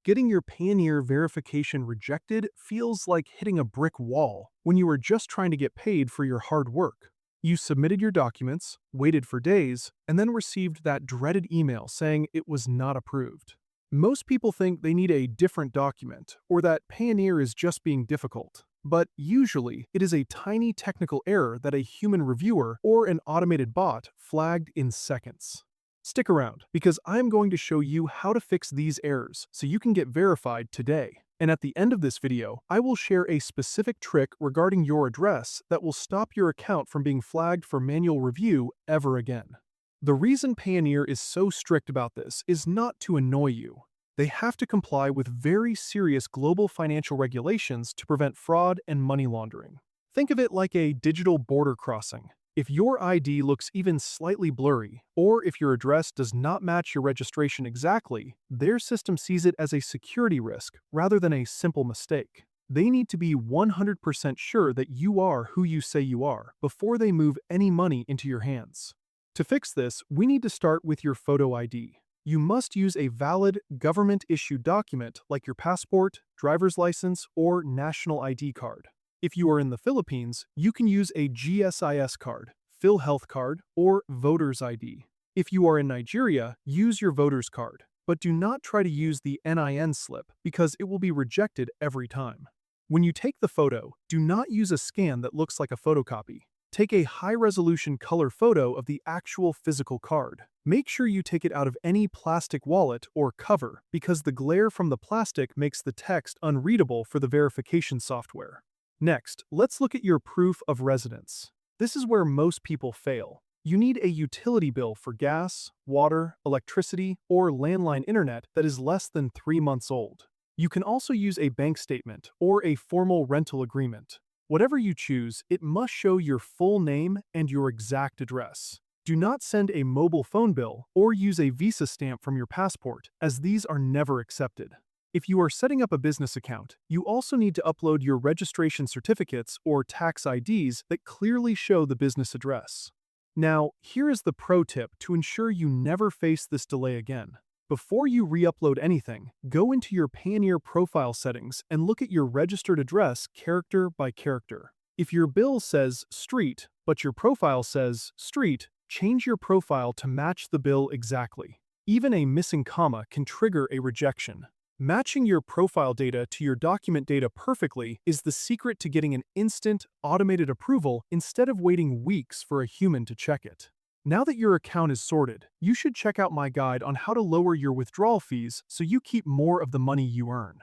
Getting your Payoneer verification rejected feels like hitting a brick wall when you were just trying to get paid for your hard work. You submitted your documents, waited for days, and then received that dreaded email saying it was not approved. Most people think they need a different document or that Payoneer is just being difficult, but usually it is a tiny technical error that a human reviewer or an automated bot flagged in seconds. Stick around, because I'm going to show you how to fix these errors so you can get verified today. And at the end of this video, I will share a specific trick regarding your address that will stop your account from being flagged for manual review ever again. The reason Payoneer is so strict about this is not to annoy you. They have to comply with very serious global financial regulations to prevent fraud and money laundering. Think of it like a digital border crossing. If your ID looks even slightly blurry, or if your address does not match your registration exactly, their system sees it as a security risk rather than a simple mistake. They need to be 100% sure that you are who you say you are before they move any money into your hands. To fix this, we need to start with your photo ID. You must use a valid, government-issued document like your passport, driver's license, or national ID card. If you are in the Philippines, you can use a GSIS card, PhilHealth card, or voter's ID. If you are in Nigeria, use your voter's card, but do not try to use the NIN slip because it will be rejected every time. When you take the photo, do not use a scan that looks like a photocopy. Take a high-resolution color photo of the actual physical card. Make sure you take it out of any plastic wallet or cover because the glare from the plastic makes the text unreadable for the verification software. Next, let's look at your proof of residence. This is where most people fail. You need a utility bill for gas, water, electricity, or landline internet that is less than 3 months old. You can also use a bank statement or a formal rental agreement. Whatever you choose, it must show your full name and your exact address. Do not send a mobile phone bill or use a Visa stamp from your passport, as these are never accepted. If you are setting up a business account, you also need to upload your registration certificates or tax IDs that clearly show the business address. Now, here is the pro tip to ensure you never face this delay again. Before you re-upload anything, go into your Payoneer profile settings and look at your registered address character by character. If your bill says street, but your profile says street, change your profile to match the bill exactly. Even a missing comma can trigger a rejection. Matching your profile data to your document data perfectly is the secret to getting an instant, automated approval instead of waiting weeks for a human to check it. Now that your account is sorted, you should check out my guide on how to lower your withdrawal fees so you keep more of the money you earn.